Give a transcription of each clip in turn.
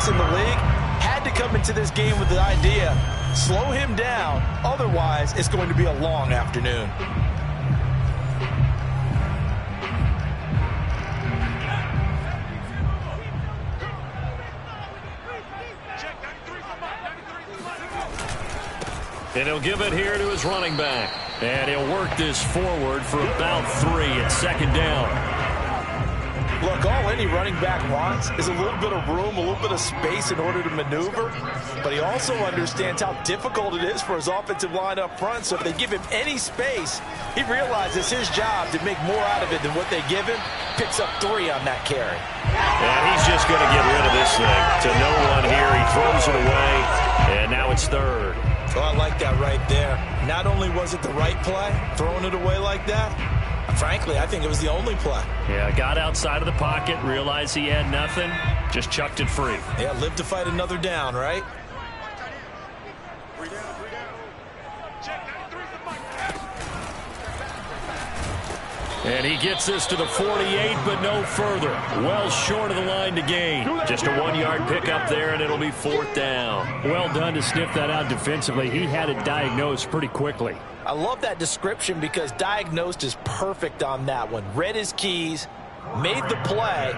in the league, had to come into this game with the idea, slow him down, otherwise it's going to be a long afternoon. And he'll give it here to his running back. And he'll work this forward for about 3 at second down. Look, all any running back wants is a little bit of room, a little bit of space in order to maneuver. But he also understands how difficult it is for his offensive line up front. So if they give him any space, he realizes his job to make more out of it than what they give him. Picks up 3 on that carry. And he's just going to get rid of this thing to no one here. He throws it away, and now it's 3rd. Oh, I like that right there. Not only was it the right play, throwing it away like that, frankly, I think it was the only play. Yeah, got outside of the pocket, realized he had nothing, just chucked it free. Yeah, live to fight another down, right? And he gets this to the 48, but no further. Well short of the line to gain. Just a 1-yard pickup there, and it'll be 4th down. Well done to sniff that out defensively. He had it diagnosed pretty quickly. I love that description because diagnosed is perfect on that one. Read his keys, made the play,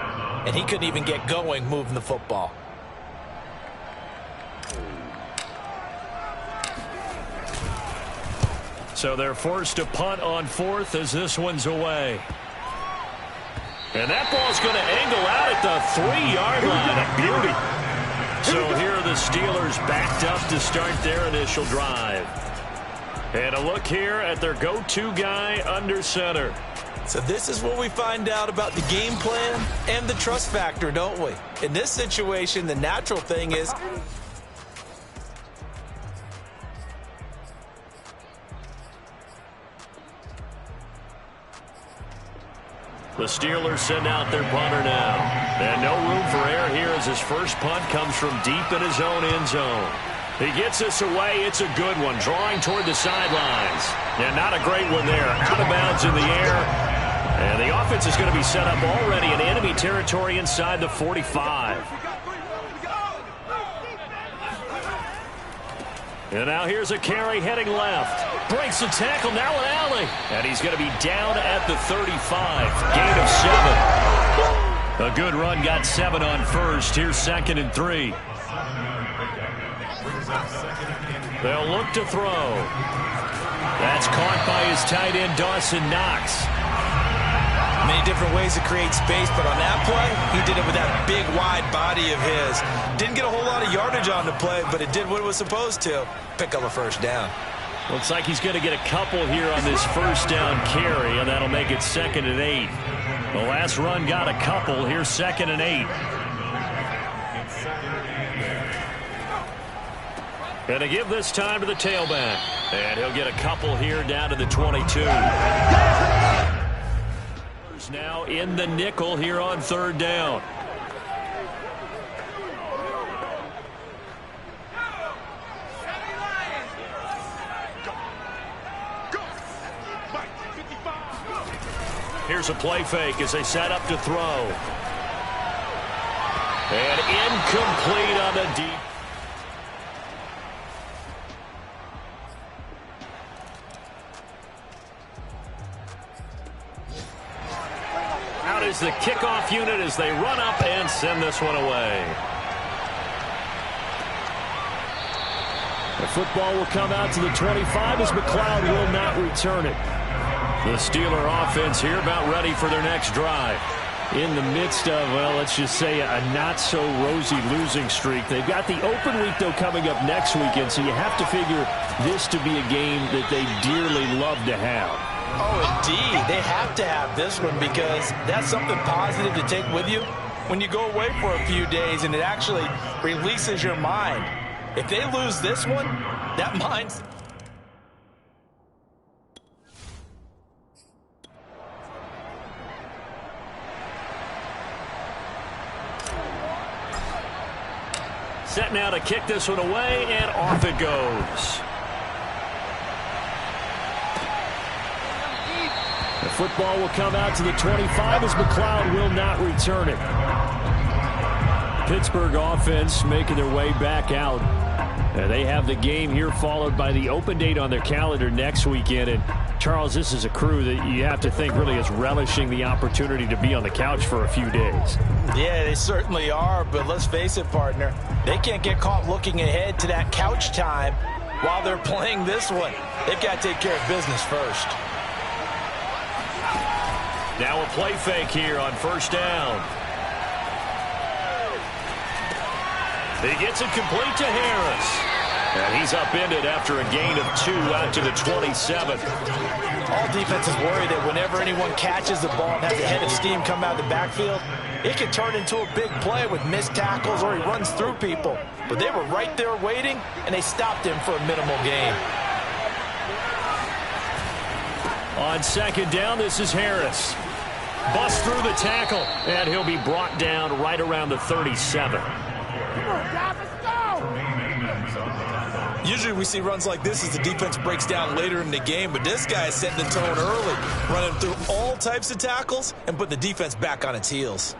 and he couldn't even get going moving the football. So they're forced to punt on 4th as this one's away. And that ball's going to angle out at the 3-yard line. A beauty. So here are the Steelers backed up to start their initial drive. And a look here at their go-to guy under center. So this is what we find out about the game plan and the trust factor, don't we? In this situation, the natural thing is the Steelers send out their punter now. And no room for error here as his first punt comes from deep in his own end zone. He gets this away. It's a good one, drawing toward the sidelines. And not a great one there. Out of bounds in the air. And the offense is going to be set up already in enemy territory inside the 45. And now here's a carry heading left. Breaks the tackle, now an alley. And he's going to be down at the 35. Gain of 7. A good run, got 7 on first. Here's 2nd and 3. They'll look to throw. That's caught by his tight end, Dawson Knox. many different ways to create space, but on that play, he did it with that big, wide body of his. Didn't get a whole lot of yardage on the play, but it did what it was supposed to. Pick up a first down. Looks like he's going to get a couple here on this first down carry, and that'll make it 2nd and 8. The last run got a couple. Here's 2nd and 8. And to give this time to the tailback. And he'll get a couple here down to the 22. Now in the nickel here on 3rd down. Here's a play fake as they set up to throw. And incomplete on the deep. Out is the kickoff unit as they run up and send this one away. The football will come out to the 25 as McLeod will not return it. The Steeler offense here about ready for their next drive. In the midst of, well, let's just say a not-so-rosy losing streak. They've got the open week, though, coming up next weekend, so you have to figure this to be a game that they dearly love to have. Oh, indeed. They have to have this one because that's something positive to take with you when you go away for a few days and it actually releases your mind. If they lose this one, that mind's... Set now to kick this one away, and off it goes. The football will come out to the 25 as McLeod will not return it. Pittsburgh offense making their way back out. They have the game here followed by the open date on their calendar next weekend. And Charles, this is a crew that you have to think really is relishing the opportunity to be on the couch for a few days. Yeah, they certainly are, but let's face it, partner. They can't get caught looking ahead to that couch time while they're playing this one. They've got to take care of business first. Now a play fake here on first down. He gets it complete to Harris. And he's upended after a gain of 2 out to the 27. All defenses worry that whenever anyone catches the ball and has a head of steam come out of the backfield, it can turn into a big play with missed tackles or he runs through people. But they were right there waiting, and they stopped him for a minimal gain. On second down, this is Harris. Busts through the tackle, and he'll be brought down right around the 37. Usually we see runs like this as the defense breaks down later in the game, but this guy is setting the tone early, running through all types of tackles and putting the defense back on its heels.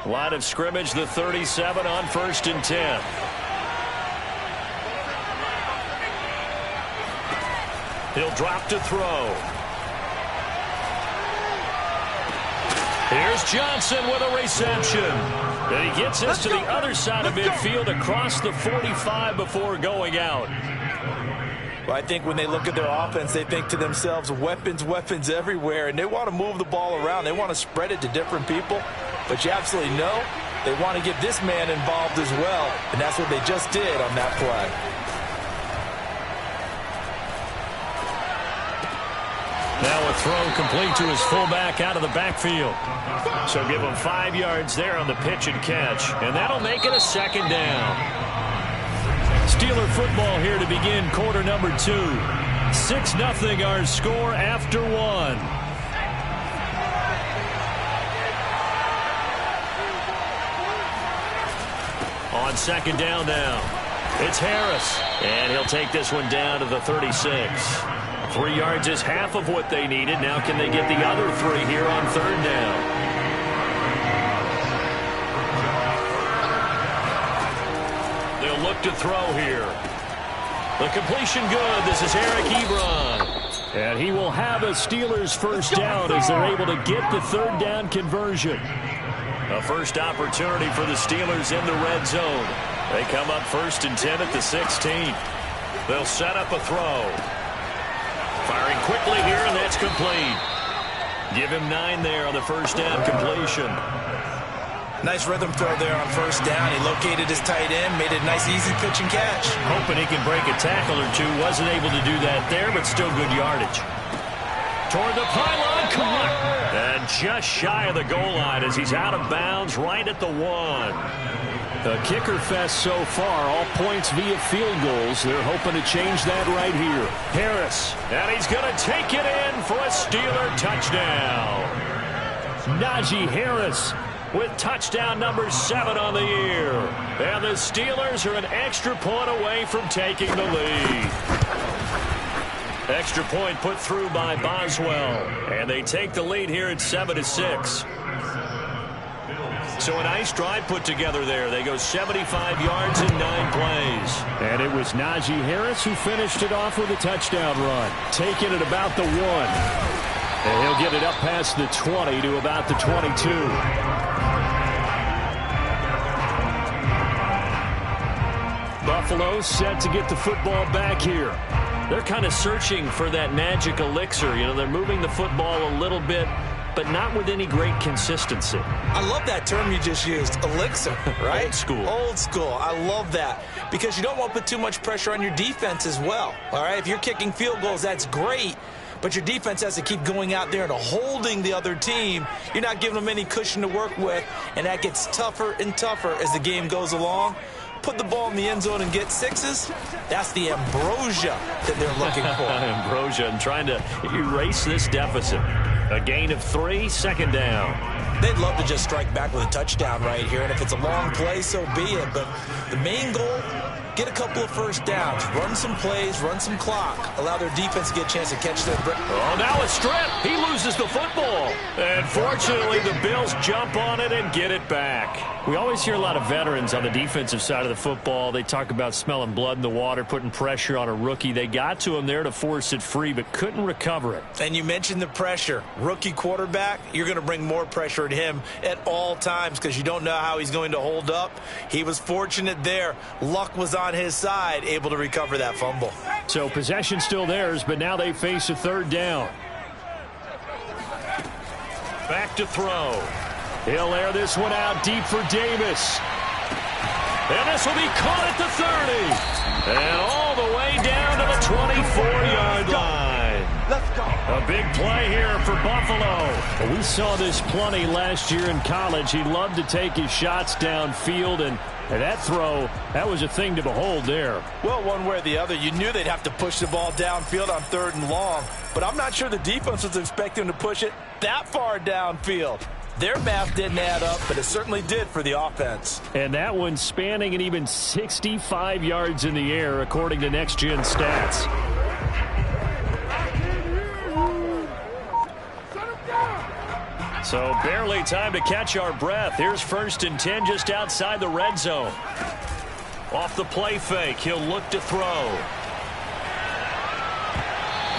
Line of scrimmage, the 37 on 1st and 10. He'll drop to throw. Here's Johnson with a reception. And he gets this to the other side of midfield across the 45 before going out. Well, I think when they look at their offense, they think to themselves, weapons, weapons everywhere, and they want to move the ball around. They want to spread it to different people. But you absolutely know they want to get this man involved as well, and that's what they just did on that play. Now a throw complete to his fullback out of the backfield. So give him 5 yards there on the pitch and catch. And that'll make it a second down. Steeler football here to begin quarter number 2. 6-0 our score after 1. On second down now, it's Harris. And he'll take this one down to the 36. 3 yards is half of what they needed. Now can they get the other 3 here on third down? They'll look to throw here. The completion good. This is Eric Ebron. And he will have a Steelers first down as they're able to get the third down conversion. A first opportunity for the Steelers in the red zone. They come up 1st and 10 at the 16. They'll set up a throw. Firing quickly here, and that's complete. Give him 9 there on the first down completion. Nice rhythm throw there on first down. He located his tight end, made a nice easy pitch and catch. Hoping he can break a tackle or two. Wasn't able to do that there, but still good yardage. Toward the pylon, caught. And just shy of the goal line as he's out of bounds right at the 1. The kicker fest so far, all points via field goals. They're hoping to change that right here. Harris, and he's going to take it in for a Steeler touchdown. Najee Harris with touchdown number 7 on the year. And the Steelers are an extra point away from taking the lead. Extra point put through by Boswell. And they take the lead here at 7-6. So a nice drive put together there. They go 75 yards in 9 plays. And it was Najee Harris who finished it off with a touchdown run. Taking it about the 1. And he'll get it up past the 20 to about the 22. Buffalo set to get the football back here. They're kind of searching for that magic elixir. You know, they're moving the football a little bit, but not with any great consistency. I love that term you just used, elixir, right? Old school. Old school. I love that because you don't want to put too much pressure on your defense as well, all right? If you're kicking field goals, that's great, but your defense has to keep going out there and holding the other team. You're not giving them any cushion to work with, and that gets tougher and tougher as the game goes along. Put the ball in the end zone and get 6s, that's the ambrosia that they're looking for. Ambrosia and trying to erase this deficit. A gain of 3, second down. They'd love to just strike back with a touchdown right here, and if it's a long play, so be it. But the main goal, get a couple of first downs, run some plays, run some clock, allow their defense to get a chance to catch their breath. Oh, now a strip. He loses the football. And fortunately, the Bills jump on it and get it back. We always hear a lot of veterans on the defensive side of the football. They talk about smelling blood in the water, putting pressure on a rookie. They got to him there to force it free, but couldn't recover it. And you mentioned the pressure. Rookie quarterback, you're going to bring more pressure at him at all times because you don't know how he's going to hold up. He was fortunate there. Luck was on his side, able to recover that fumble. So possession still theirs, but now they face a third down. Back to throw. He'll air this one out deep for Davis. And this will be caught at the 30. And all the way down to the 24-yard line. Let's go. A big play here for Buffalo. We saw this plenty last year in college. He loved to take his shots downfield, and that throw, that was a thing to behold there. Well, one way or the other, you knew they'd have to push the ball downfield on 3rd and long, but I'm not sure the defense was expecting to push it that far downfield. Their math didn't add up, but it certainly did for the offense. And that one spanning an even 65 yards in the air, according to Next Gen Stats. So barely time to catch our breath. Here's 1st and 10 just outside the red zone. Off the play fake, he'll look to throw.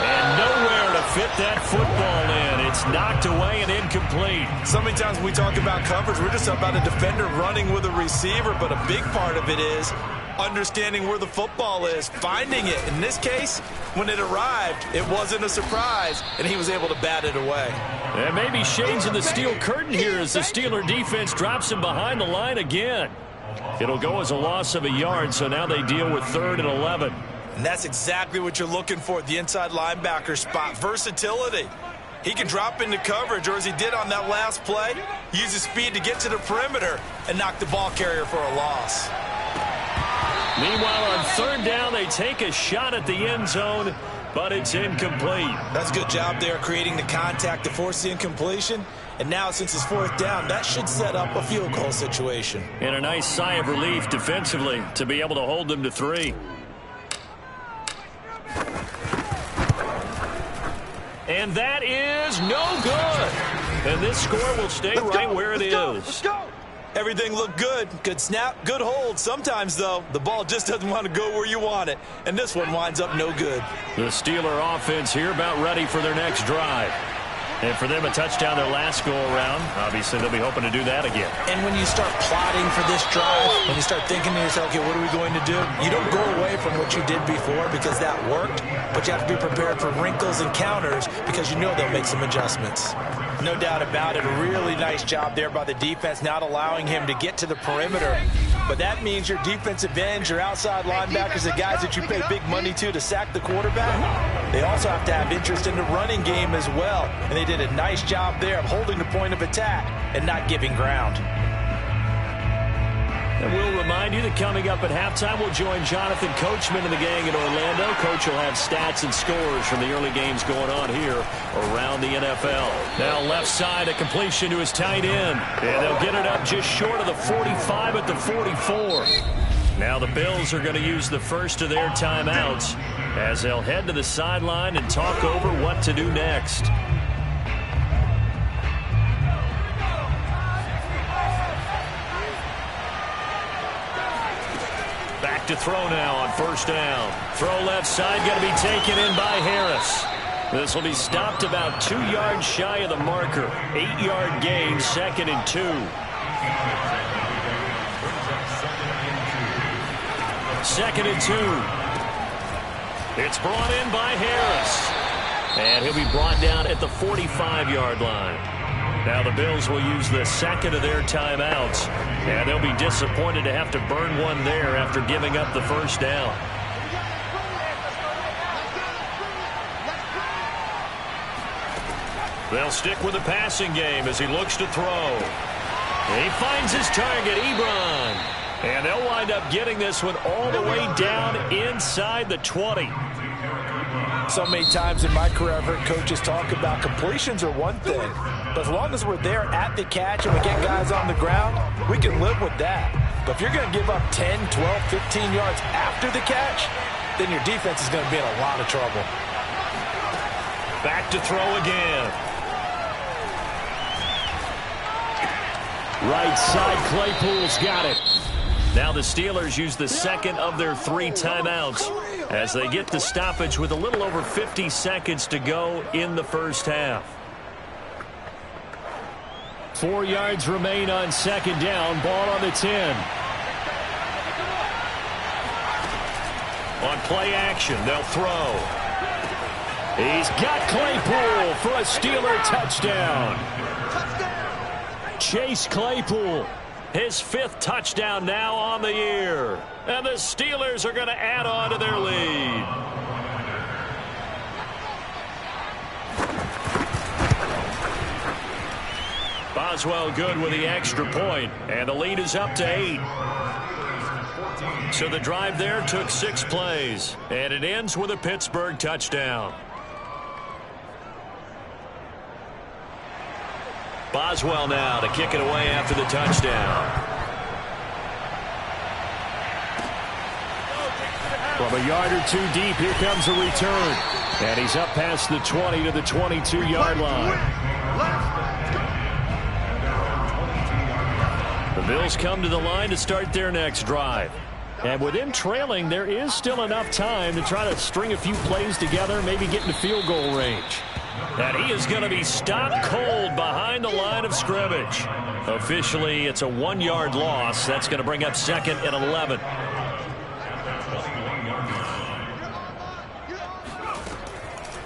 And nowhere to fit that football in. It's knocked away and incomplete. So many times when we talk about coverage, we're just about a defender running with a receiver, but a big part of it is understanding where the football is, finding it. In this case, when it arrived, it wasn't a surprise, and he was able to bat it away. And maybe shades of the steel curtain here as the Steeler defense drops him behind the line again. It'll go as a loss of a yard, so now they deal with 3rd and 11. And that's exactly what you're looking for at the inside linebacker spot, versatility. He can drop into coverage, or as he did on that last play, use his speed to get to the perimeter and knock the ball carrier for a loss. Meanwhile, on 3rd down, they take a shot at the end zone, but it's incomplete. That's a good job there creating the contact to force the incompletion. And now, since it's 4th down, that should set up a field goal situation. And a nice sigh of relief defensively to be able to hold them to 3. And that is no good. And this score will stay right where it is. Let's go. Everything looked good. Good snap, good hold. Sometimes, though, the ball just doesn't want to go where you want it. And this one winds up no good. The Steeler offense here about ready for their next drive. And for them, a touchdown their last go-around. Obviously, they'll be hoping to do that again. And when you start plotting for this drive, when you start thinking to yourself, okay, what are we going to do? You don't go away from what you did before because that worked, but you have to be prepared for wrinkles and counters because you know they'll make some adjustments. No doubt about it. A really nice job there by the defense, not allowing him to get to the perimeter. But that means your defensive ends, your outside linebackers, the guys that you pay big money to sack the quarterback, they also have to have interest in the running game as well. And they did a nice job there of holding the point of attack and not giving ground. And we'll remind you that coming up at halftime, we'll join Jonathan Coachman and the gang in Orlando. Coach will have stats and scores from the early games going on here around the NFL. Now left side, a completion to his tight end. And they'll get it up just short of the 45 at the 44. Now the Bills are going to use the first of their timeouts as they'll head to the sideline and talk over what to do next. Back to throw now on 1st down. Throw left side, going to be taken in by Harris. This will be stopped about 2 yards shy of the marker. 8-yard gain, 2nd and 2. 2nd and 2. It's brought in by Harris. And he'll be brought down at the 45-yard line. Now the Bills will use the second of their timeouts, and they'll be disappointed to have to burn one there after giving up the 1st down. They'll stick with the passing game as he looks to throw. He finds his target, Ebron. And they'll wind up getting this one all the way down inside the 20. So many times in my career, I've heard coaches talk about completions are one thing. But as long as we're there at the catch and we get guys on the ground, we can live with that. But if you're going to give up 10, 12, 15 yards after the catch, then your defense is going to be in a lot of trouble. Back to throw again. Right side, Claypool's got it. Now the Steelers use the second of their 3 timeouts as they get the stoppage with a little over 50 seconds to go in the first half. 4 yards remain on second down. Ball on the 10. On play action, they'll throw. He's got Claypool for a Steeler touchdown. Chase Claypool, his 5th touchdown now on the year. And the Steelers are going to add on to their lead. Boswell good with the extra point, and the lead is up to 8. So the drive there took 6 plays, and it ends with a Pittsburgh touchdown. Boswell now to kick it away after the touchdown. From a yard or 2 deep, here comes a return. And he's up past the 20 to the 22-yard line. The Bills come to the line to start their next drive. And with him trailing, there is still enough time to try to string a few plays together, maybe get into field goal range. And he is going to be stopped cold behind the line of scrimmage. Officially, it's a 1-yard loss. That's going to bring up 2nd and 11.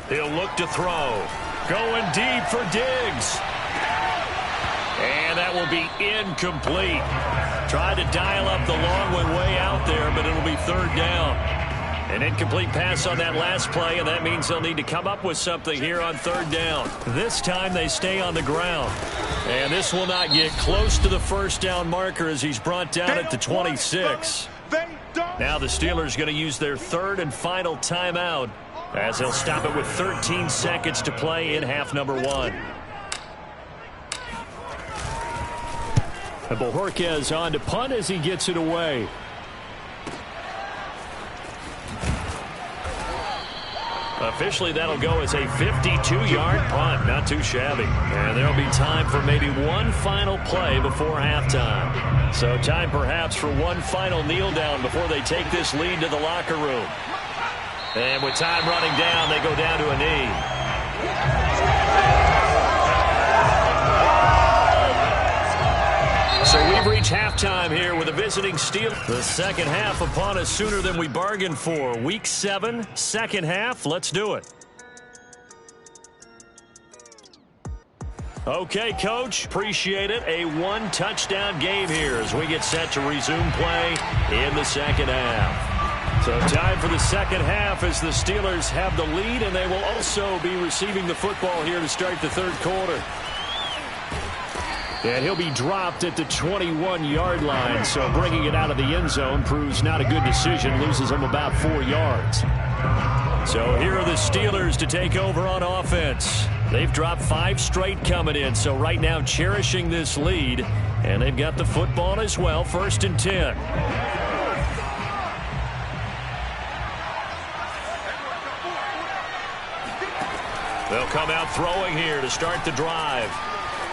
He'll look to throw. Going deep for Diggs. And that will be incomplete. Tried to dial up the long one way out there, but it'll be 3rd down. An incomplete pass on that last play, and that means they'll need to come up with something here on 3rd down. This time they stay on the ground. And this will not get close to the first down marker as he's brought down at the 26. Now the Steelers going to use their 3rd and final timeout as they'll stop it with 13 seconds to play in half number 1. And Bojorquez on to punt as he gets it away. Officially, that'll go as a 52-yard punt. Not too shabby. And there'll be time for maybe one final play before halftime. So time perhaps for one final kneel down before they take this lead to the locker room. And with time running down, they go down to a knee. So we've reached halftime here with a visiting Steelers. The second half upon us sooner than we bargained for. Week 7, second half. Let's do it. Okay, Coach. Appreciate it. A 1-touchdown game here as we get set to resume play in the second half. So time for the second half as the Steelers have the lead, and they will also be receiving the football here to start the third quarter. And he'll be dropped at the 21-yard line, so bringing it out of the end zone proves not a good decision, loses him about 4 yards. So here are the Steelers to take over on offense. They've dropped 5 straight coming in, so right now cherishing this lead, and they've got the football as well, 1st and 10. They'll come out throwing here to start the drive.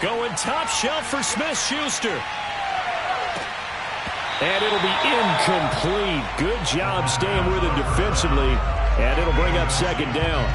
Going top shelf for Smith-Schuster. And it'll be incomplete. Good job staying with it defensively. And it'll bring up second down.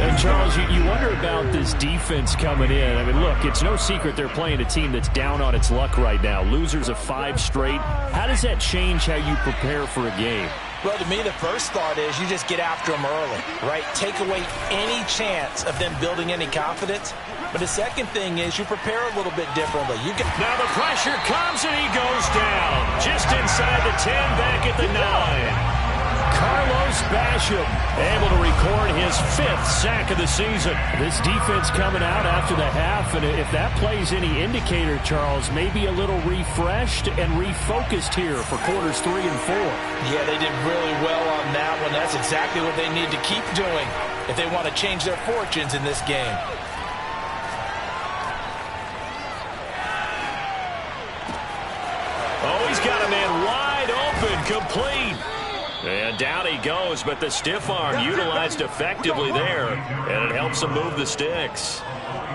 And, Charles, you wonder about this defense coming in. I mean, look, it's no secret they're playing a team that's down on its luck right now. Losers of 5 straight. How does that change how you prepare for a game? Well, to me, the first thought is you just get after them early, right? Take away any chance of them building any confidence. But the second thing is you prepare a little bit differently. Now the pressure comes and he goes down. Just inside the 10, back at the 9. Carlos Basham able to record his 5th sack of the season. This defense coming out after the half, and if that plays any indicator, Charles, maybe a little refreshed and refocused here for quarters 3 and 4. Yeah, they did really well on that one. That's exactly what they need to keep doing if they want to change their fortunes in this game. Oh, he's got a again, and wide open, complete. And down he goes, but the stiff arm utilized effectively there, and it helps him move the sticks.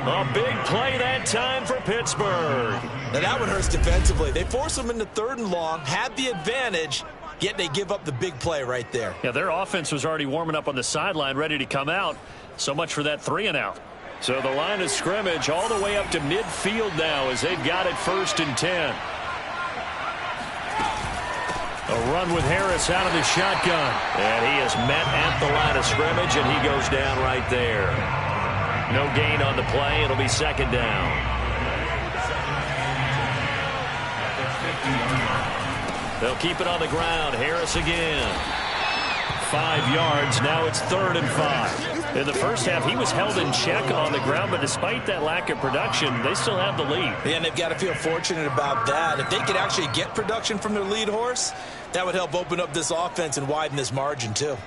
A big play that time for Pittsburgh. Now that one hurts defensively. They force him into 3rd and long, had the advantage, yet they give up the big play right there. Yeah, their offense was already warming up on the sideline, ready to come out. So much for that 3-and-out. So the line of scrimmage all the way up to midfield now as they've got it 1st and 10. A run with Harris out of the shotgun. And he is met at the line of scrimmage, and he goes down right there. No gain on the play. It'll be 2nd down. They'll keep it on the ground. Harris again. 5 yards. Now it's 3rd and 5. In the first half, he was held in check on the ground, but despite that lack of production, they still have the lead. And they've got to feel fortunate about that. If they could actually get production from their lead horse, that would help open up this offense and widen this margin, too.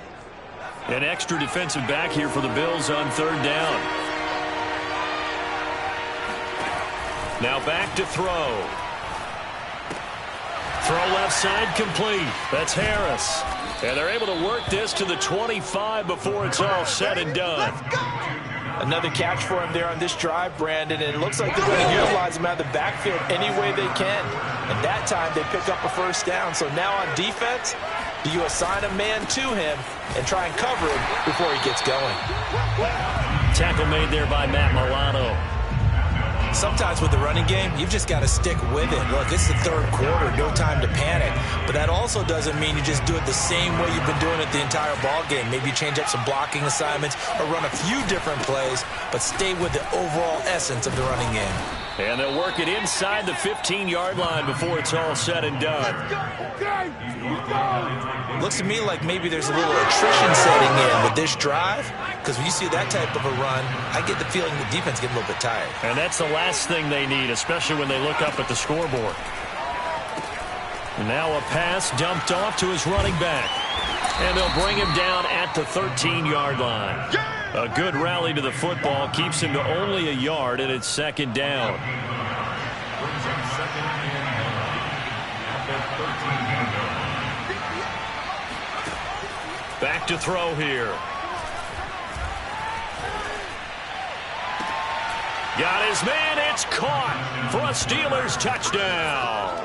An extra defensive back here for the Bills on 3rd down. Now back to throw. Throw left side complete. That's Harris. And they're able to work this to the 25 before it's all said and done. Another catch for him there on this drive, Brandon, and it looks like they're going to utilize him out of the backfield any way they can. And that time they pick up a 1st down. So now on defense, do you assign a man to him and try and cover him before he gets going? Tackle made there by Matt Milano. Sometimes with the running game, you've just got to stick with it. Look, it's the 3rd quarter, no time to panic. But that also doesn't mean you just do it the same way you've been doing it the entire ball game. Maybe change up some blocking assignments or run a few different plays, but stay with the overall essence of the running game. And they'll work it inside the 15-yard line before it's all said and done. Looks to me like maybe there's a little attrition setting in with this drive, because when you see that type of a run, I get the feeling the defense gets a little bit tired. And that's the last thing they need, especially when they look up at the scoreboard. And now a pass dumped off to his running back. And they'll bring him down at the 13-yard line. A good rally to the football keeps him to only a yard, and it's 2nd down. Back to throw here. Got his man. It's caught for a Steelers touchdown.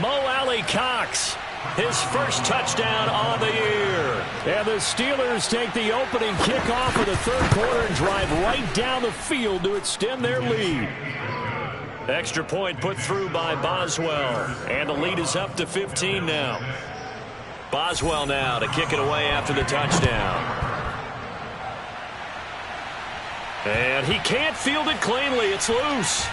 Mo Alley-Cox, his first touchdown on the year. And the Steelers take the opening kickoff of the 3rd quarter and drive right down the field to extend their lead. Extra point put through by Boswell. And the lead is up to 15 now. Boswell now to kick it away after the touchdown. And he can't field it cleanly. It's loose.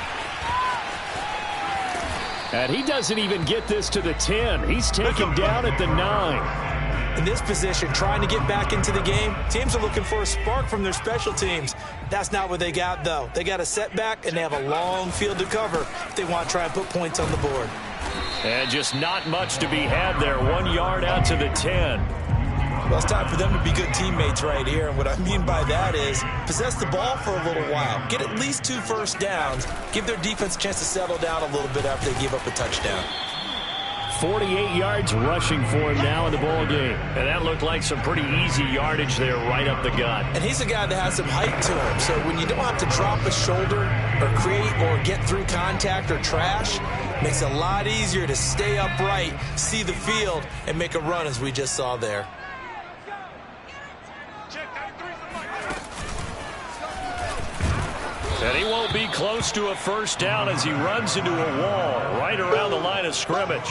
And he doesn't even get this to the 10. He's taken down at the 9. In this position, trying to get back into the game, teams are looking for a spark from their special teams. That's not what they got, though. They got a setback, and they have a long field to cover if they want to try and put points on the board. And just not much to be had there. 1 yard out to the 10. Well, it's time for them to be good teammates right here. And what I mean by that is possess the ball for a little while. Get at least 2 first downs. Give their defense a chance to settle down a little bit after they give up a touchdown. 48 yards rushing for him now in the ball game. And that looked like some pretty easy yardage there right up the gut. And he's a guy that has some height to him. So when you don't have to drop a shoulder or create or get through contact or trash, makes it a lot easier to stay upright, see the field, and make a run as we just saw there. And he won't be close to a first down as he runs into a wall right around the line of scrimmage.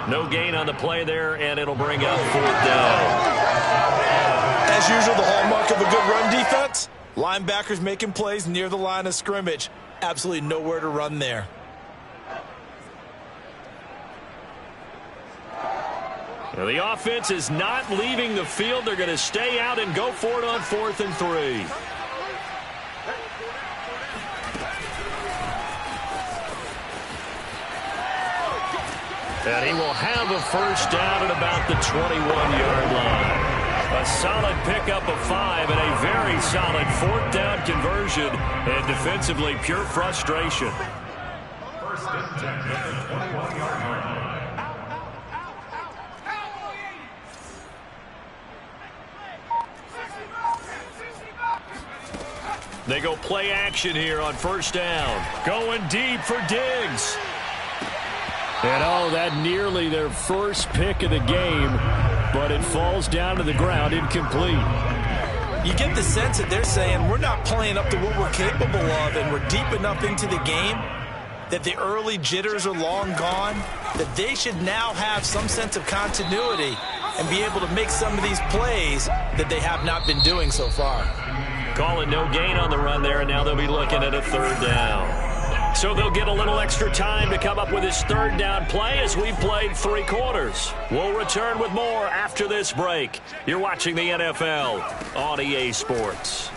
No gain on the play there, and it'll bring up 4th down. As usual, the hallmark of a good run defense, linebackers making plays near the line of scrimmage. Absolutely nowhere to run there. Now the offense is not leaving the field. They're going to stay out and go for it on 4th and 3. And he will have a first down at about the 21-yard line. A solid pickup of 5 and a very solid 4th down conversion. And defensively, pure frustration. They go play action here on first down. Going deep for Diggs. And that nearly their first pick of the game, but it falls down to the ground incomplete. You get the sense that they're saying we're not playing up to what we're capable of, and we're deep enough into the game that the early jitters are long gone, that they should now have some sense of continuity and be able to make some of these plays that they have not been doing so far. Calling no gain on the run there, and now they'll be looking at a third down. So they'll get a little extra time to come up with his third down play as we've played 3 quarters. We'll return with more after this break. You're watching the NFL on EA Sports.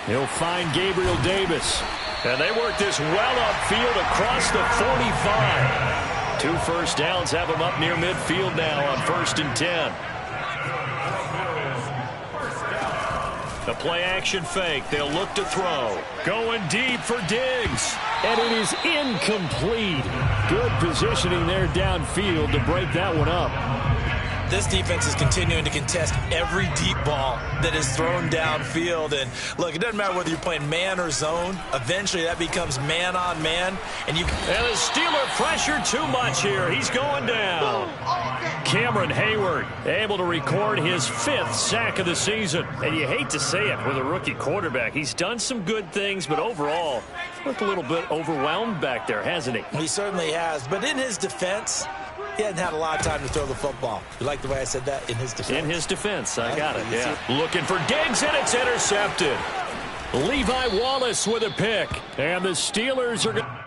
He'll find Gabriel Davis. And they work this well upfield across the 45. 2 first downs have him up near midfield now on 1st and 10. The play action fake. They'll look to throw. Going deep for Diggs. And it is incomplete. Good positioning there downfield to break that one up. This defense is continuing to contest every deep ball that is thrown downfield. And look, it doesn't matter whether you're playing man or zone. Eventually that becomes man on man. And the Steeler pressure too much here. He's going down. Cameron Hayward able to record his 5th sack of the season. And you hate to say it with a rookie quarterback. He's done some good things, but overall, looked a little bit overwhelmed back there, hasn't he? He certainly has. But in his defense, he hasn't had a lot of time to throw the football. You like the way I said that? In his defense. In his defense. I got it, yeah. Looking for Diggs, and it's intercepted. Levi Wallace with a pick. And the Steelers are going to...